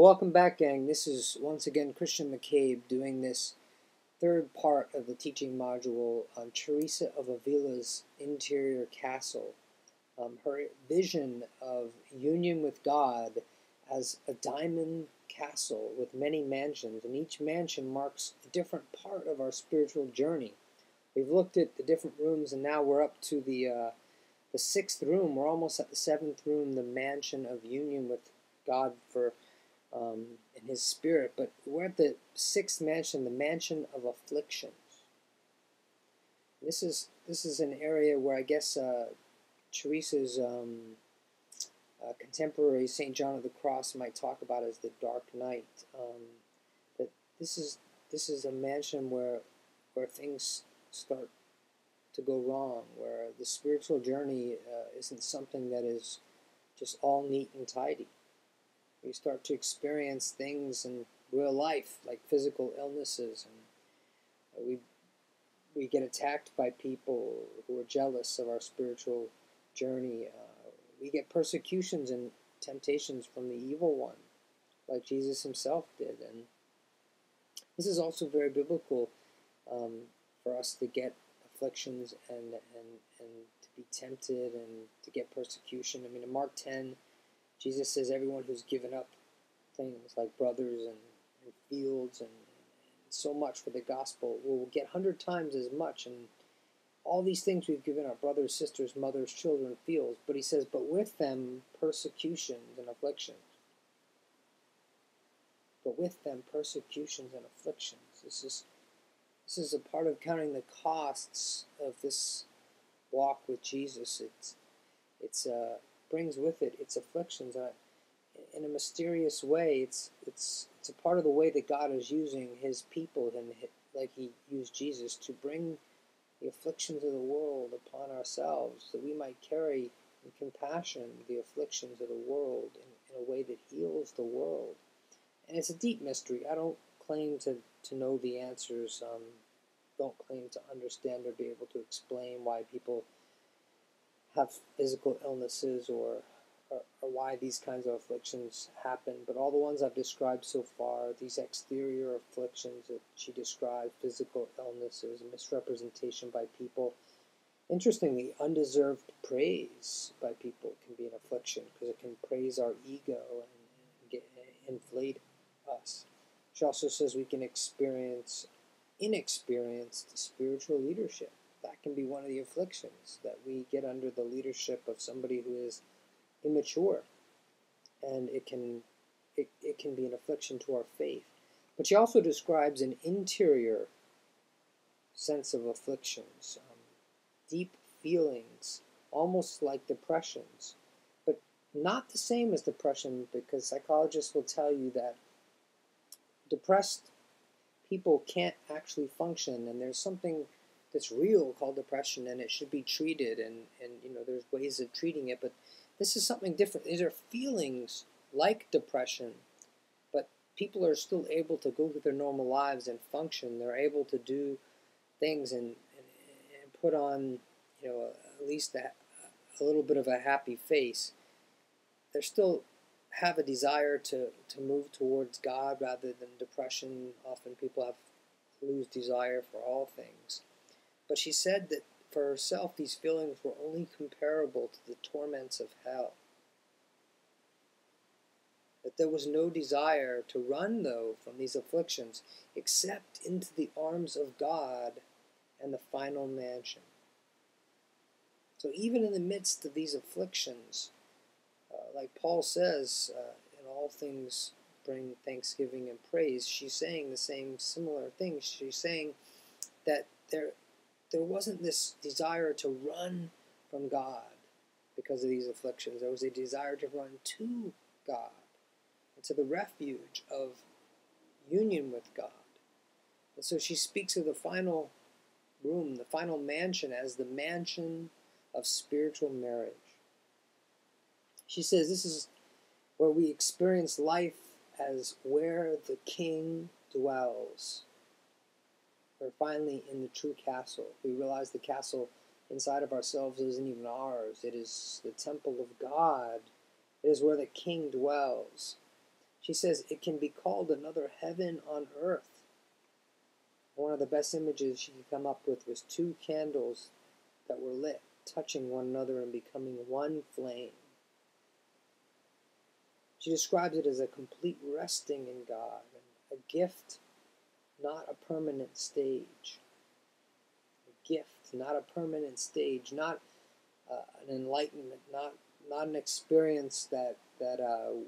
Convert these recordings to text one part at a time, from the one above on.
Well, welcome back, gang. This is once again Christian McCabe doing this third part of the teaching module on Teresa of Avila's interior castle. Her vision of union with God as a diamond castle with many mansions, and each mansion marks a different part of our spiritual journey. We've looked at the different rooms, and now we're up to the sixth room. We're almost at the seventh room, the mansion of union with God in His Spirit. But we're at the sixth mansion, the mansion of afflictions. This is an area where I guess Teresa's contemporary St. John of the Cross might talk about as the dark night. That this is a mansion where things start to go wrong, where the spiritual journey isn't something that is just all neat and tidy. We start to experience things in real life, like physical illnesses, and we get attacked by people who are jealous of our spiritual journey. We get persecutions and temptations from the evil one, like Jesus himself did. And this is also very biblical for us to get afflictions and to be tempted and to get persecution. I mean, in Mark 10, Jesus says everyone who's given up things like brothers and fields and so much for the gospel will get 100 times as much. And all these things we've given our brothers, sisters, mothers, children, fields. But he says, but with them persecutions and afflictions. But with them persecutions and afflictions. This is a part of counting the costs of this walk with Jesus. It's brings with it its afflictions. In a mysterious way, it's a part of the way that God is using His people, and like He used Jesus to bring the afflictions of the world upon ourselves, that we might carry in compassion the afflictions of the world in a way that heals the world. And it's a deep mystery. I don't claim to know the answers. Don't claim to understand or be able to explain why people have physical illnesses or why these kinds of afflictions happen. But all the ones I've described so far, these exterior afflictions that she described, physical illnesses, misrepresentation by people. Interestingly, undeserved praise by people can be an affliction because it can praise our ego and inflate us. She also says we can experience inexperienced spiritual leadership. That can be one of the afflictions, that we get under the leadership of somebody who is immature, and it can be an affliction to our faith. But she also describes an interior sense of afflictions, deep feelings, almost like depressions, but not the same as depression, because psychologists will tell you that depressed people can't actually function, and there's something that's real called depression, and it should be treated, and there's ways of treating it, but this is something different. These are feelings like depression, but people are still able to go through their normal lives and function. They're able to do things and put on, at least a little bit of a happy face. They still have a desire to move towards God rather than depression. Often people lose desire for all things. But she said that for herself, these feelings were only comparable to the torments of hell. That there was no desire to run, though, from these afflictions, except into the arms of God and the final mansion. So even in the midst of these afflictions, like Paul says, in all things bring thanksgiving and praise, she's saying the same similar thing. She's saying that there wasn't this desire to run from God because of these afflictions. There was a desire to run to God and to the refuge of union with God. And so she speaks of the final room, the final mansion, as the mansion of spiritual marriage. She says this is where we experience life as where the King dwells. We're finally in the true castle. We realize the castle inside of ourselves isn't even ours. It is the temple of God. It is where the King dwells. She says it can be called another heaven on earth. One of the best images she could come up with was two candles that were lit, touching one another and becoming one flame. She describes it as a complete resting in God, a gift, not a permanent stage. A gift, not a permanent stage, not an enlightenment, not an experience that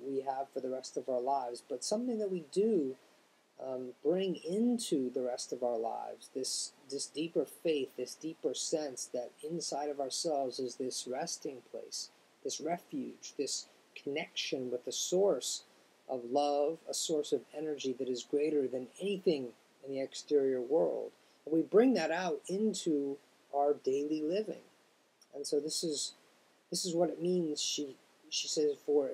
we have for the rest of our lives, but something that we do bring into the rest of our lives, this deeper faith, this deeper sense that inside of ourselves is this resting place, this refuge, this connection with the source of love, a source of energy that is greater than anything in the exterior world. And we bring that out into our daily living. And so this is what it means, she says, for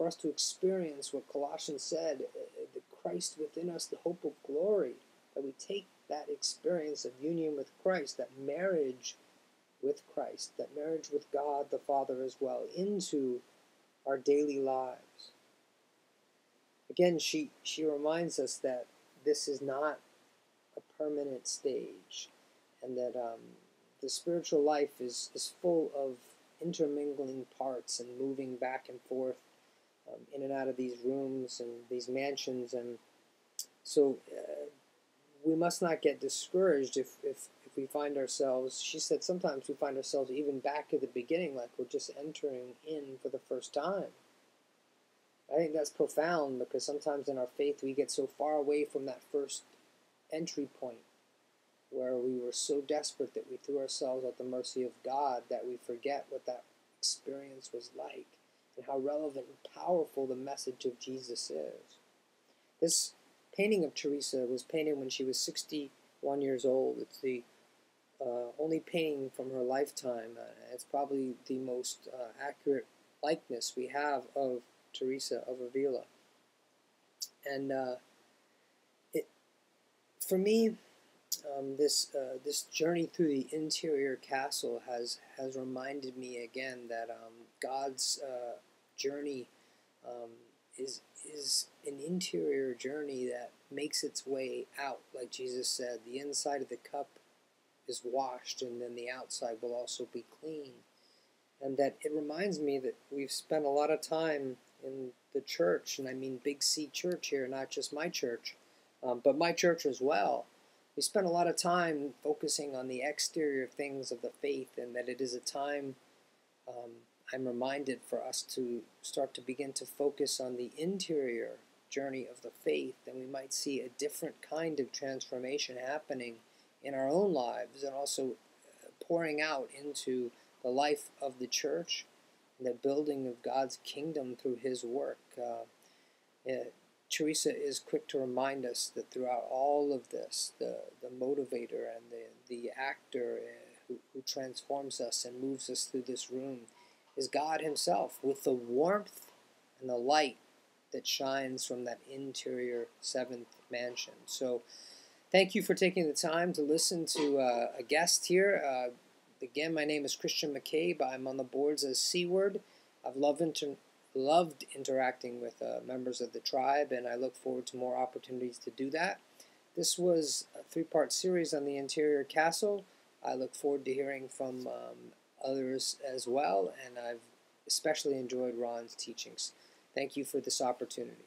us to experience what Colossians said, the Christ within us, the hope of glory, that we take that experience of union with Christ, that marriage with Christ, that marriage with God the Father as well, into our daily lives. Again, she reminds us that this is not a permanent stage, and that the spiritual life is full of intermingling parts and moving back and forth in and out of these rooms and these mansions. And so we must not get discouraged if we find ourselves, she said, sometimes we find ourselves even back at the beginning, like we're just entering in for the first time. I think that's profound, because sometimes in our faith we get so far away from that first entry point, where we were so desperate that we threw ourselves at the mercy of God that we forget what that experience was like and how relevant and powerful the message of Jesus is. This painting of Teresa was painted when she was 61 years old. It's the only painting from her lifetime. It's probably the most accurate likeness we have of Teresa of Avila. And for me, this journey through the interior castle has reminded me again that God's journey is an interior journey that makes its way out. Like Jesus said, the inside of the cup is washed, and then the outside will also be clean. And that it reminds me that we've spent a lot of time in the church, and I mean Big C Church here, not just my church, but my church as well. We spend a lot of time focusing on the exterior things of the faith, and that it is a time, I'm reminded, for us to start to begin to focus on the interior journey of the faith, and we might see a different kind of transformation happening in our own lives, and also pouring out into the life of the church and the building of God's kingdom through His work. Teresa is quick to remind us that throughout all of this, the motivator and the actor who transforms us and moves us through this room is God Himself, with the warmth and the light that shines from that interior seventh mansion. So thank you for taking the time to listen to a guest here. Again, my name is Christian McCabe. I'm on the boards as Seaward. I've loved interacting with members of the tribe, and I look forward to more opportunities to do that. This was a 3-part series on the interior castle. I look forward to hearing from others as well, and I've especially enjoyed Ron's teachings. Thank you for this opportunity.